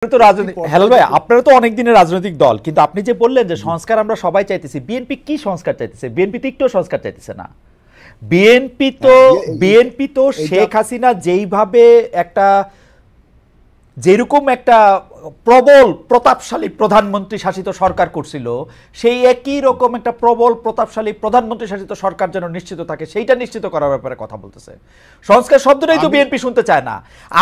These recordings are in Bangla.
তো রাজনীতি হেলাল ভাই, আপনারা তো অনেক দিনের রাজনৈতিক দল, কিন্তু আপনি যে বললেন যে সংস্কার আমরা সবাই চাইতেছি, বিএনপি কি সংস্কার চাইতেছে? বিএনপি তো একটু সংস্কার চাইতেছে না। বিএনপি তো শেখ হাসিনা যেইভাবে একটা যেরকম একটা প্রবল প্রতাপশালী প্রধানমন্ত্রী শাসিত সরকার করছিল, সেই একই রকম একটা প্রবল প্রতাপশালী প্রধানমন্ত্রী শাসিত সরকার যেন নিশ্চিত থাকে, সেইটা নিশ্চিত করার ব্যাপারে কথা বলতেছে। সংস্কার শব্দটাই তো বিএনপি শুনতে চায় না।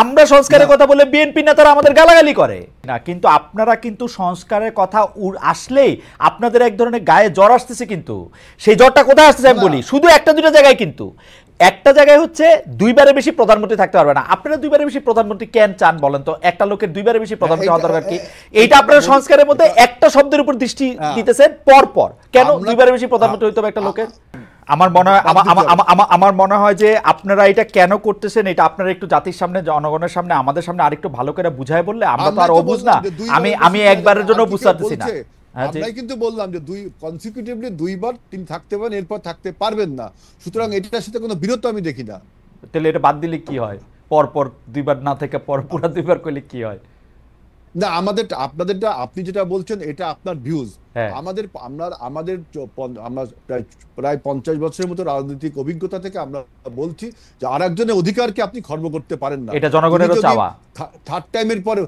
আমরা সংস্কারের কথা বলে বিএনপি নেতারা আমাদের গালাগালি করে না, কিন্তু আপনারা কিন্তু সংস্কারের কথা আসলেই আপনাদের এক ধরনের গায়ে জ্বর আসতেছে। কিন্তু সেই জ্বরটা কোথায় আসতেছে আমি বলি, শুধু একটা দুটো জায়গায়। কিন্তু একটা জায়গায় হচ্ছে দুইবারে বেশি প্রধানমন্ত্রী থাকতে পারবে না। আপনারা দুইবারে বেশি প্রধানমন্ত্রী কেন চান বলেন তো? একটা লোকের দুইবারে বেশি প্রধানমন্ত্রী হওয়া দরকার কি? এইটা আপনারা সংস্কারের মধ্যে একটা শব্দের উপর দৃষ্টি দিতেছেন পর পর। কেন দুইবারে বেশি প্রধানমন্ত্রী হইতে হবে একটা লোকের? আমার মনে হয় যে আপনারা এটা কেন করতেছেন, এটা আপনারা একটু জাতির সামনে, জনগণের সামনে, আমাদের সামনে আরেকটু ভালো করে বুঝায় বললে আমরা তো আর অবুঝ না। আমি একবারের জন্য বুঝতে পারতেছি না। আমরাই কিন্তু বললাম যে কনসিকিউটিভলি দুইবার তিনি থাকতে পারেন, এরপর থাকতে পারবেন না। সুতরাং এটার সাথে কোনো বিরোধ আমি দেখি না। তাহলে এটা বাদ দিলে কি হয়? পর দুইবার না থেকে পুরা দুইবার করলে কি হয়? না, আপনাদেরটা, আপনি যেটা বলছেন এটা আপনার ভিউজ। আমরা প্রায় 50 বছরের মতো রাজনৈতিক অভিজ্ঞতা থেকে আমরা বলছি যে আরেকজনের অধিকারকে আপনি খর্ব করতে পারেন না। এটা জনগণেরও চাওয়া। থার্ড টাইমের পরে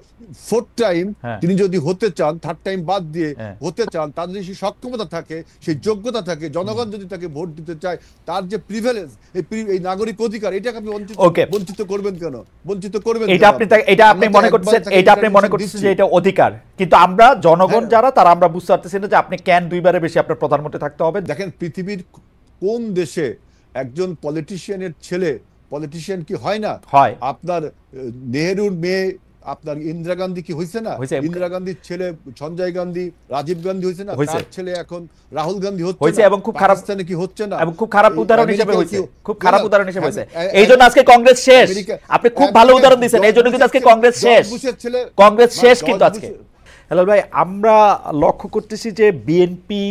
ফোর্থ টাইম তিনি যদি হতে চান, থার্ড টাইম বাদ দিয়ে হতে চান, তার যদি সেই সক্ষমতা থাকে, সেই যোগ্যতা থাকে, জনগণ যদি তাকে ভোট দিতে চায়, তার যে প্রিভিলেজ, এই নাগরিক অধিকার, এটাকে আপনি বঞ্চিত করবেন কেন? বঞ্চিত করবেন এটা আপনি মনে করছেন যে এটা অধিকার, কিন্তু আমরা জনগণ যারা তারা আমরা বুঝতে পারতেছি না যে আপনি কেন দুইবারে বেশি আপনার প্রধানমন্ত্রী থাকতে হবে। দেখেন, পৃথিবীর কোন দেশে একজন পলিটিশিয়ানের ছেলে পলিটিশিয়ান কি হয় না? হয়। আপনার নেহেরুর মেয়ে আপনার ইন্দিরা গান্ধী কি হয়েছে না? ইন্দিরা গান্ধীর ছেলে সঞ্জয় গান্ধী, রাজীব গান্ধী হয়েছে না? তার ছেলে এখন রাহুল গান্ধী হচ্ছে, এবং খুব খারাপ স্থানে কি হচ্ছে না, এবং খুব খারাপ উদাহরণ হিসেবে হয়েছে, খুব খারাপ উদাহরণ হিসেবে হয়েছে। এইজন্য আজকে কংগ্রেস শেষ। আপনি খুব ভালো উদাহরণ দিয়েছেন, এইজন্য কিন্তু আজকে কংগ্রেস শেষ। কংগ্রেস শেষ কিন্তু আজকে। হেলাল ভাই, আমরা লক্ষ্য করতেছি যে বিএনপি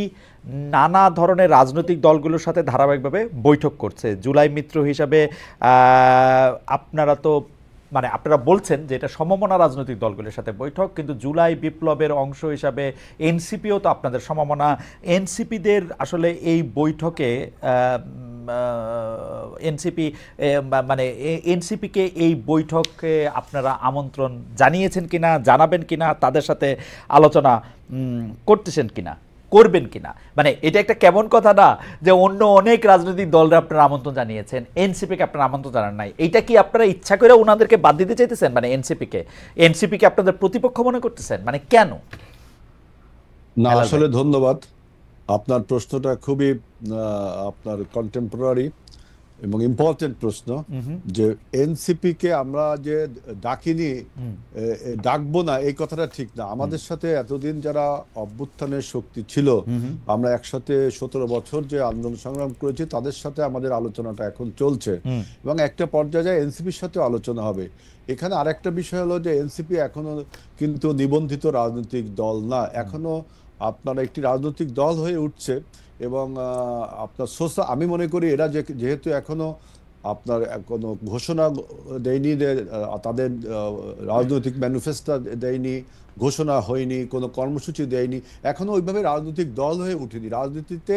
নানা ধরনের রাজনৈতিক দলগুলোর সাথে ধারাবাহিকভাবে বৈঠক করছে। জুলাই মিত্র হিসাবে আপনারা তো আপনারা বলছেন যে এটা সমমনা রাজনৈতিক দলগুলোর সাথে বৈঠক, কিন্তু জুলাই বিপ্লবের অংশ হিসাবে এনসিপিও তো আপনাদের সমমনা। এনসিপিদের আসলে এই বৈঠকে এনসিপিকে এই বৈঠকে আপনারা আমন্ত্রণ জানিয়েছেন কিনা, জানাবেন কিনা, তাদের সাথে আলোচনা করতেছেন কিনা, করবেন কিনা? এটা একটা কেমন কথা না যে অন্য অনেক রাজনৈতিক দলরা আপনারা আমন্ত্রণ জানিয়েছেন, এনসিপিকে আপনারা আমন্ত্রণ জানান নাই। এইটা কি আপনারা ইচ্ছা করে ওনাদেরকে বাদ দিতে চাইতেছেন? এনসিপিকে আপনাদের প্রতিপক্ষ মনে করতেছেন? কেন? না, আসলে ধন্যবাদ। আপনার প্রশ্নটা খুবই আপনার কন্টেম্পোরারি এবং ইম্পর্টেন্ট প্রশ্ন, যে এনসিপি কে আমরা যে ডাকবো না, এই কথাটা ঠিক না। আমাদের সাথে এতদিন যারা অভ্যুত্থানের শক্তি ছিল, আমরা একসাথে 17 বছর যে আন্দোলন সংগ্রাম করেছি, তাদের সাথে আমাদের আলোচনাটা এখন চলছে, এবং একটা পর্যায়ে এনসিপির সাথে আলোচনা হবে। এখানে আরেকটা বিষয় হলো যে এনসিপি এখনো কিন্তু নিবন্ধিত রাজনৈতিক দল না, এখনো আপনারা একটি রাজনৈতিক দল হয়ে উঠছে। এবং আপনার আমি মনে করি এরা যেহেতু এখনো আপনার কোনো ঘোষণা দেয়নি, তাদের রাজনৈতিক ম্যানিফেস্টো দেয়নি, ঘোষণা হয়নি, কোনো কর্মসূচি দেয়নি, এখনো ওইভাবে রাজনৈতিক দল হয়ে উঠেনি। রাজনীতিতে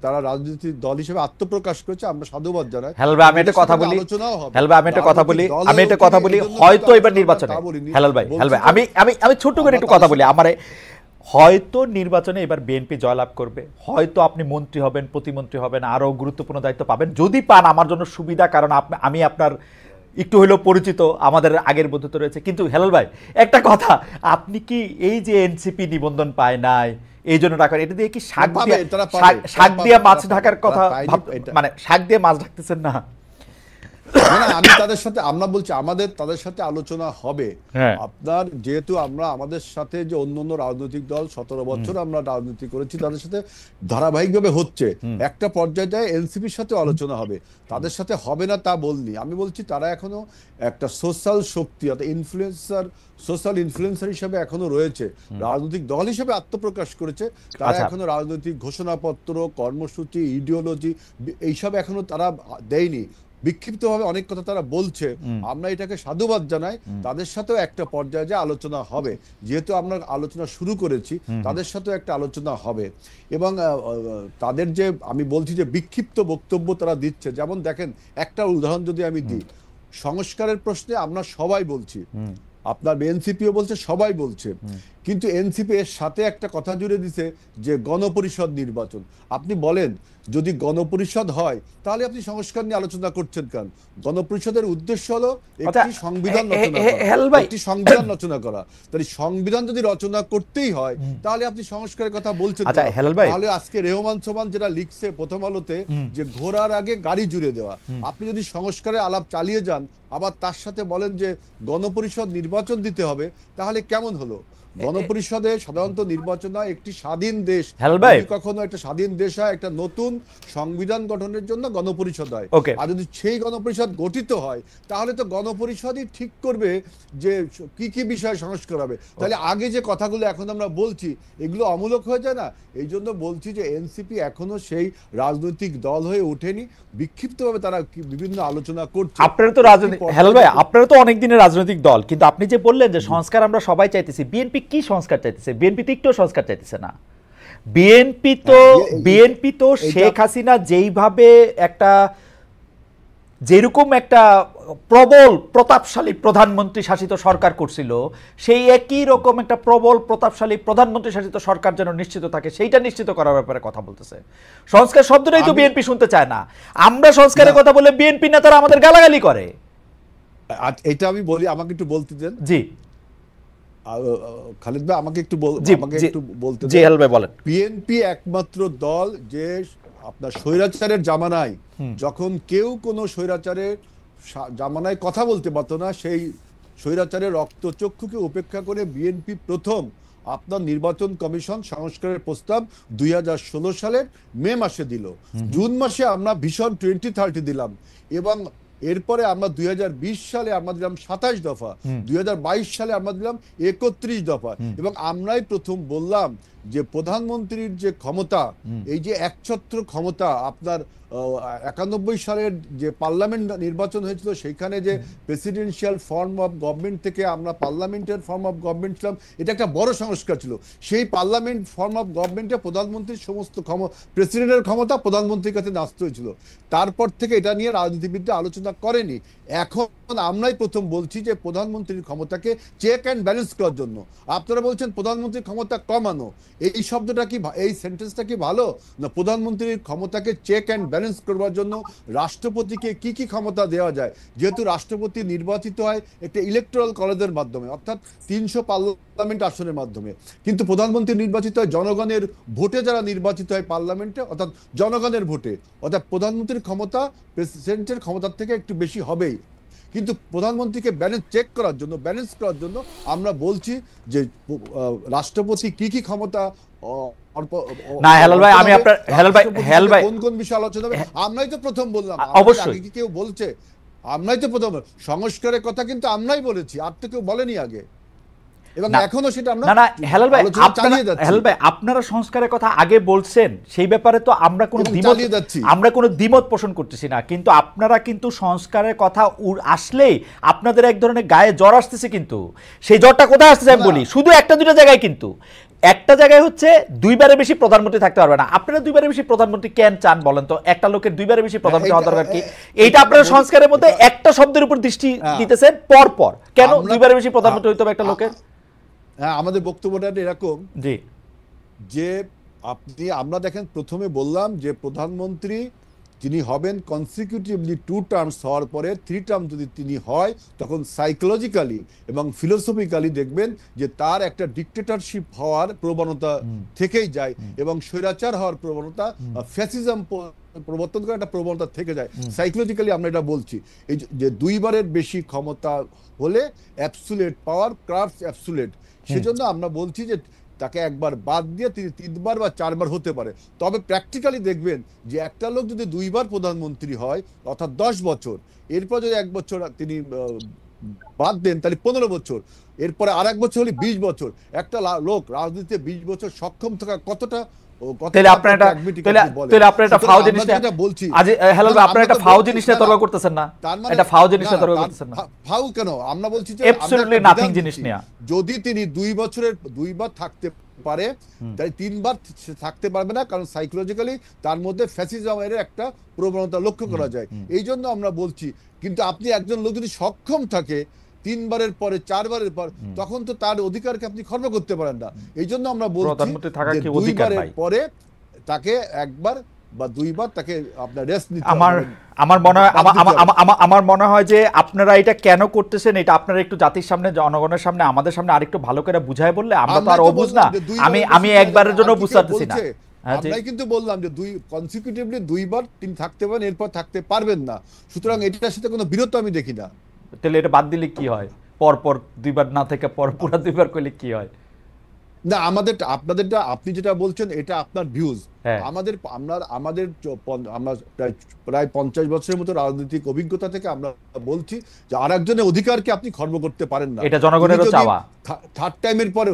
তারা রাজনৈতিক দল হিসেবে আত্মপ্রকাশ করেছে, আমরা সাধুবাদ জানাই। আমি একটা কথা বলি, হয়তো এবার নির্বাচনে, হেলাল ভাই আমি ছোট্ট করে একটু কথা বলি, হয়তো নির্বাচনে এবার বিএনপি জয়লাভ করবে, হয়তো আপনি মন্ত্রী হবেন, প্রতিমন্ত্রী হবেন, আরো গুরুত্বপূর্ণ দায়িত্ব পাবেন। যদি পান আমার জন্য সুবিধা, কারণ আমি আপনার একটু হলেও পরিচিত, আমাদের আগের বন্ধুত্ব রয়েছে। কিন্তু হেলাল ভাই, একটা কথা, আপনি কি এই যে এনসিপি নিবন্ধন পায় নাই এই জন্য টাকা, এটা দিয়ে কি শাক দিয়ে মাছ ঢাকার কথা, শাক দিয়ে মাছ ঢাকতেছেন না? আমি আমরা বলছি তাদের সাথে আলোচনা হবে। আপনার যেহেতু আমাদের সাথে যে অন্য রাজনৈতিক দল 17 বছর আমরা রাজনীতি করেছি, তাদের সাথে ধারাবাহিকভাবে হচ্ছে, একটা পর্যায়ে এনসিপির সাথে আলোচনা হবে। তাদের সাথে হবে না তা বলনি, আমি বলছি তারা এখনো একটা সোশ্যাল শক্তি, সোশ্যাল ইনফ্লুয়েন্সার হিসেবে এখনো রয়েছে, রাজনৈতিক দল হিসেবে আত্মপ্রকাশ করেছে। তারা এখনো রাজনৈতিক ঘোষণাপত্র, কর্মসূচি, ইডিওলজি এইসব এখনো তারা দেয়নি। বিক্ষিপ্তভাবে অনেক কথা তারা বলছে, আমরা এটাকে সাধুবাদ জানাই। তাদের সাথেও একটা পর্যায়ে যে আলোচনা হবে, যেহেতু আমরা আলোচনা শুরু করেছি, তাদের সাথেও একটা আলোচনা হবে। এবং তাদের যে আমি বলছি যে বিক্ষিপ্ত বক্তব্য তারা দিচ্ছে, যেমন দেখেন একটা উদাহরণ যদি আমি দিই, সংস্কারের প্রশ্নে আমরা সবাই বলছি, আপনার এনসিপিও বলছে, সবাই বলছে, কিন্তু এনসিপি এর সাথে একটা কথা জুড়ে দিছে যে গণপরিষদ নির্বাচন। আপনি বলেন যদি গণপরিষদ হয় তাহলে আপনি সংস্কার নিয়ে আলোচনা করছেন কেন? গণপরিষদের উদ্দেশ্য হলো একটি সংবিধান রচনা করা, একটি সংবিধান রচনা করা। তাহলে সংবিধান যদি রচনা করতেই হয় তাহলে আপনি সংস্কারের কথা বলছেন। তাহলে আজকে রেহমান সোমান যেটা লিখছে প্রথম আলোতে যে ঘোড়ার আগে গাড়ি জুড়ে দেওয়া, আপনি যদি সংস্কারের আলাপ চালিয়ে যান আবার তার সাথে বলেন যে গণপরিষদ নির্বাচন দিতে হবে, তাহলে কেমন হলো? গণপরিষদে সাধারণত নির্বাচন হয় একটি স্বাধীন দেশ, কখনো একটা স্বাধীন দেশ হয় একটা নতুন সংবিধান গঠনের জন্য গণপরিষদ হয়। আর যদি সেই গণপরিষদ গঠিত হয় তাহলে তো গণপরিষদই ঠিক করবে যে কি কি বিষয়ে সংস্কার হবে। তাহলে আগে যে কথাগুলো এখন আমরা বলছি এগুলো অমূলক হয়ে যায় না? এই জন্য বলছি যে এনসিপি এখনো সেই রাজনৈতিক দল হয়ে ওঠেনি, বিক্ষিপ্তভাবে তারা বিভিন্ন আলোচনা করছে। আপনারা তো রাজনৈতিক, হেলাল ভাই আপনারা তো অনেক দিনের রাজনৈতিক দল, কিন্তু আপনি যে বললেন যে সংস্কার আমরা সবাই চাইতেছি, বিএনপি কি সংস্কার চাইতেছে? বিএনপি তো একটু সংস্কার চাইতেছে না। বিএনপি তো শেখ হাসিনা যেইভাবে একটা যেরকম একটা প্রবল প্রতাপশালী প্রধানমন্ত্রী শাসিত সরকার করছিল, সেই একই রকম একটা প্রবল প্রতাপশালী প্রধানমন্ত্রী শাসিত সরকার যেন নিশ্চিত থাকে সেইটা নিশ্চিত করার ব্যাপারে কথা বলতেছে। সংস্কার শব্দটাই তো বিএনপি শুনতে চায় না। আমরা সংস্কারের কথা বলে বিএনপি নেতারা আমাদের গালাগালি করে। এটা আমি বলি, আমাকে একটু বলতে দেন। জি খালিদ ভাই আমাকে একটু বলতে জি হেলাল ভাই বলেন। বিএনপি একমাত্র দল যে আপনার স্বৈরাচারের জামানায় যখন কেউ কোনো স্বৈরাচারের জামানায় কথা বলতে পারতো না, সেই স্বৈরাচারের রক্তচক্ষুকে উপেক্ষা করে বিএনপি প্রথম আপনার নির্বাচন কমিশন সংস্কারের প্রস্তাব 2016 সালের মে মাসে দিল। জুন মাসে আমরা ভিশন 2030 দিলাম, এবং এরপরে আমরা 2020 সালে আমরা দিলাম 27 দফা, 2022 সালে আমরা দিলাম 31 দফা। এবং আমরাই প্রথম বললাম যে প্রধানমন্ত্রীর যে ক্ষমতা, এই যে একছত্র ক্ষমতা, আপনার 91 সালের যে পার্লামেন্ট নির্বাচন হয়েছিল সেখানে যে প্রেসিডেন্সিয়াল ফর্ম অফ গভর্নমেন্ট থেকে আমরা পার্লামেন্টের ফর্ম অফ গভর্নমেন্ট ছিলাম, এটা একটা বড় সংস্কার ছিল। সেই পার্লামেন্ট ফর্ম অফ গভর্নমেন্টে প্রধানমন্ত্রীর সমস্ত প্রেসিডেন্টের ক্ষমতা প্রধানমন্ত্রীর কাছে ন্যস্ত হয়েছিল। তারপর থেকে এটা নিয়ে রাজনীতিবিদরা আলোচনা করেনি। এখন আমরাই প্রথম বলছি যে প্রধানমন্ত্রীর ক্ষমতাকে চেক অ্যান্ড ব্যালেন্স করার জন্য। আপনারা বলছেন প্রধানমন্ত্রীর ক্ষমতা কমানো, এই শব্দটা কি, এই সেন্টেন্সটা কি ভালো না? প্রধানমন্ত্রীর ক্ষমতাকে চেক অ্যান্ড ব্যালেন্স করবার জন্য রাষ্ট্রপতিকে কি কি ক্ষমতা দেওয়া যায়, যেহেতু রাষ্ট্রপতি নির্বাচিত হয় একটা ইলেকট্রাল কলেজের মাধ্যমে, অর্থাৎ 300 পার্লামেন্ট আসনের মাধ্যমে, কিন্তু প্রধানমন্ত্রী নির্বাচিত হয় জনগণের ভোটে, যারা নির্বাচিত হয় পার্লামেন্টে, অর্থাৎ জনগণের ভোটে। অর্থাৎ প্রধানমন্ত্রীর ক্ষমতা প্রেসিডেন্টের ক্ষমতার থেকে একটু বেশি হবেই, কিন্তু প্রধানমন্ত্রীকে ব্যালেন্স করার জন্য আমরা বলছি যে রাষ্ট্রপতি কি কি ক্ষমতা না। হেলাল ভাই আমি আপনার হেলাল ভাই কোন কোন বিষয় আলোচনা হবে আমরাই তো প্রথম বললাম। অবশ্যই কি কেউ বলছে? আমরাই তো প্রথম সংস্কারের কথা কিন্তু আমরাই বলেছি, আর তো কেউ বলেনি আগে, এবং এখনো সেটা আমরা না। হেলাল ভাই আপনারা সংস্কারের কথা আগে বলছেন, সেই ব্যাপারে তো আমরা কোনো দ্বিমত পোষণ করতেছি না, কিন্তু আপনারা কিন্তু সংস্কারের কথা আসলেই আপনাদের এক ধরনের গায়ে জ্বর আসতেছে। কিন্তু সেই জ্বরটা কোথায় আসতেছে আমি বলি, শুধু একটা দুটো জায়গায়। কিন্তু একটা জায়গায় হচ্ছে দুইবারের বেশি প্রধানমন্ত্রী থাকতে পারবে না। আপনারা দুইবারের বেশি প্রধানমন্ত্রী কেন চান বলেন তো? একটা লোকের দুইবারের বেশি প্রধানমন্ত্রী হওয়া দরকার কি? এইটা আপনারা সংস্কারের মধ্যে একটা শব্দের উপর দৃষ্টি দিতেছেন পর কেন দুইবারের বেশি প্রধানমন্ত্রী হইতে হবে একটা লোকের? হ্যাঁ, আমাদের বক্তব্যটা এরকম যে আমরা দেখেন প্রথমে বললাম যে প্রধানমন্ত্রী যিনি হবেন কনসিকিউটিভলি 2 টার্মস হওয়ার পরে 3 টার্ম যদি তিনি হয়, তখন সাইকোলজিক্যালি এবং ফিলোসফিক্যালি দেখবেন যে তার একটা ডিক্টেটরশিপ হওয়ার প্রবণতা থেকেই যায়, এবং স্বৈরাচার হওয়ার প্রবণতা, ফ্যাসিজম প্রবর্তন করার একটা প্রবণতা থেকে যায়। সাইকোলজিক্যালি আমরা এটা বলছি, এই যে দুইবারের বেশি ক্ষমতা হলে অ্যাবসুলেট পাওয়ার ক্রাফটস অ্যাবসুলেট, সেজন্য আমরা বলছি যে তাকে একবার বাদ দিয়ে তিনি 3 বার বা 4 বার হতে পারে। তবে প্র্যাকটিক্যালি দেখবেন যে একটা লোক যদি 2 বার প্রধানমন্ত্রী হয়, অর্থাৎ 10 বছর, এরপর যদি 1 বছর তিনি বাদ দেন তাহলে 15 বছর, এরপরে আর 1 বছর হলে 20 বছর। একটা লোক রাজনীতিতে 20 বছর সক্ষম থাকা কতটা তাহলে আপনার একটা তাহলে আপনার একটা ফাও জিনিস বলছি আজ হ্যালো আপনার একটা ফাও জিনিস নিয়ে তর্ক করতেছেন না, এটা ফাও জিনিস নিয়ে তর্ক করতেছেন না। ফাউ কেন? আমরা বলছি যে অ্যাবসলিউটলি নাথিং জিনিস নিয়ে যদি তিনি 2 বছরের 2 বার থাকতে পারে, তাই 3 বার থাকতে পারবে না, কারণ সাইকোলজিক্যালি তার মধ্যে ফ্যাসিজমের একটা প্রবণতা লক্ষ্য করা যায়। এই জন্য আমরা বলছি, কিন্তু আপনি একজন লোক যদি সক্ষম থাকে 3 বারের পরে 4 বারের পর, তখন তো তার অধিকারকে আপনি খর্ব করতে পারেন না। এই জন্য আমরা বলছি যে 2 বারের পরে তাকে 1 বার বা 2 বার তাকে আপনার রেস্ট নিতে হবে। আমার মনে হয় যে আপনারা এটা কেন করতেছেন, এটা আপনারা একটু জাতির সামনে, জনগণের সামনে, আমাদের সামনে আরেকটু ভালো করে বুঝাই বললে আমরা তো আর অবুঝ না। আমি একবারের জন্য বুঝতে পারতেছি না। আমরাই কিন্তু বললাম যে 2 কনসিকিউটিভলি 2 বার তিনি থাকতে পারেন, এরপর থাকতে পারবেন না। সুতরাং এটার সাথে কোনো বিরোধ আমি দেখি না। তাহলে এটা বাদ দিলে কি হয়? পর 2 বার না থেকে পুরো 2 বার করলে কি হয়? না, আপনাদেরটা আপনি যেটা বলছেন এটা আপনার ভিউজ। আমাদের আমরা প্রায় 50 বছরের মতো রাজনৈতিক অভিজ্ঞতা থেকে আমরা বলছি যে আরেকজনের অধিকারকে আপনি খর্ব করতে পারেন না। এটা জনগণেরও চাওয়া। থার্ড টাইমের পরে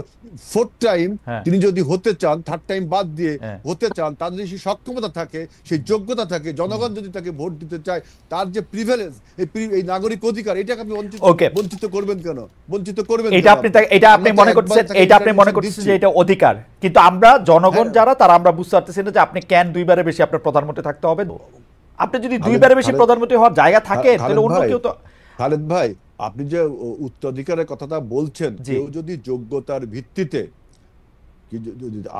4th টাইম তিনি যদি হতে চান, থার্ড টাইম বাদ দিয়ে হতে চান, তার যদি সেই সক্ষমতা থাকে, সেই যোগ্যতা থাকে, জনগণ যদি তাকে ভোট দিতে চায়, তার যে প্রিভিলেজ, এই নাগরিক অধিকার, এটাকে আপনি বঞ্চিত করবেন কেন? বঞ্চিত করবেন এটা আপনি মনে করছেন যে এটা অধিকার, কিন্তু আমরা জনগণ যারা তারা আমরা বুঝতে পারতেছি না যে আপনি কেন 2 বারের বেশি আপনার প্রধানমন্ত্রী থাকতে হবে। আপনি যদি 2 বারের বেশি প্রধানমন্ত্রী হওয়ার জায়গা থাকে তাহলে অন্য কেউ তো। খালেদ ভাই, আপনি যে উত্তরাধিকারের কথাটা বলছেন, কেউ যদি যোগ্যতার ভিত্তিতে,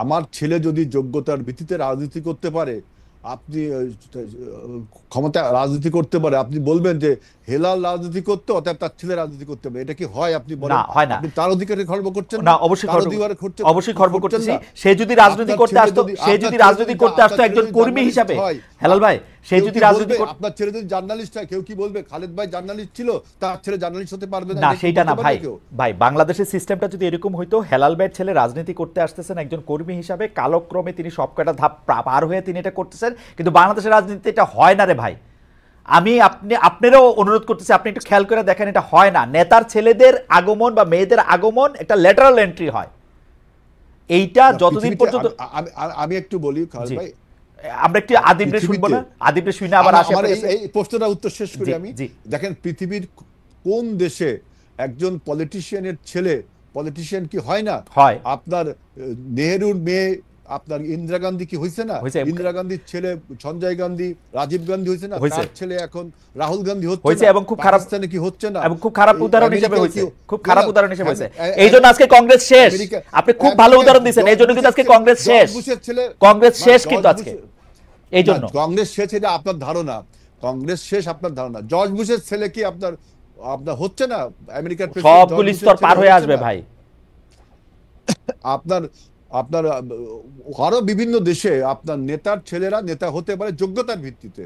আমার ছেলে যদি যোগ্যতার ভিত্তিতে রাজনীতি করতে পারে, আপনি ক্ষমতা রাজনীতি করতে পারে, আপনি বলবেন যে হেলাল রাজনীতি করতে, অতএব তার ছেলে রাজনীতি করতে হবে। এটা কি হয়? আপনি বলেন আপনি তার অধিকারে খর্ব করছেন না? অবশ্যই খর্ব করতেছি। সে যদি রাজনীতি করতে আসতো একজন কর্মী হিসাবে, হেলাল ভাই, সে যদি রাজনীতি করতে, আপনার ছেলে যদি জার্নালিস্ট হয়, কেউ কি বলবে খালেদ ভাই জার্নালিস্ট ছিল, তার ছেলে জার্নালিস্ট হতে পারবে না? না, সেটা না ভাই। বাংলাদেশের সিস্টেমটা যদি এরকম হইতো, হেলাল ভাইয়ের ছেলে রাজনীতি করতে আসতেছেন একজন কর্মী হিসাবে, কালক্রমে তিনি সবকটা ধাপ পার হয়ে তিনি এটা করতেছেন, কিন্তু বাংলাদেশের রাজনীতিতে এটা হয় না রে ভাই। আমি আপনারও অনুরোধ করতেছি, আপনি একটু খেয়াল করে দেখেন, এটা হয় না। নেতার ছেলেদের আগমন বা মেয়েদের আগমন একটা লেটারাল এন্ট্রি হয়। এইটা যতদিন পর্যন্ত, আমি একটু বলি খালেদ ভাই, আমরা একটু আদিবরে শুনবো না? আদিবরে শুনে আবার আসে। এই প্রশ্নটা উত্তর শেষ করি আমি। দেখেন, পৃথিবীর কোন দেশে একজন পলিটিশিয়ানের ছেলে পলিটিশিয়ান কি হয় না? হয়। আপনার নেহেরুর মেয়ে আপনার ইন্দিরা গান্ধী কি হয়েছে না? ইন্দিরা গান্ধীর ছেলে সঞ্জয় গান্ধী, রাজীব গান্ধী হয়েছে না? তার ছেলে এখন রাহুল গান্ধী হচ্ছে, এবং খুব খারাপ স্থানে কি হচ্ছে না? এবং খুব খারাপ উদাহরণ হিসেবে হয়েছে, খুব খারাপ উদাহরণ হিসেবে হয়েছে। এই জন্য আজকে কংগ্রেস শেষ। আপনি খুব ভালো উদাহরণ দিয়েছেন, এই জন্য কিন্তু আজকে কংগ্রেস শেষ। কংগ্রেস শেষ কিন্তু আজকে এই জন্য। কংগ্রেস শেষ এটা আপনার ধারণা, কংগ্রেস শেষ আপনার ধারণা। জর্জ বুশের ছেলে কি আপনার হচ্ছে না? আমেরিকার সবগুলি স্তর পার হয়ে আসবে ভাই। আপনার আরো বিভিন্ন দেশে আপনার নেতার ছেলেরা নেতা হতে পারে যোগ্যতার ভিত্তিতে।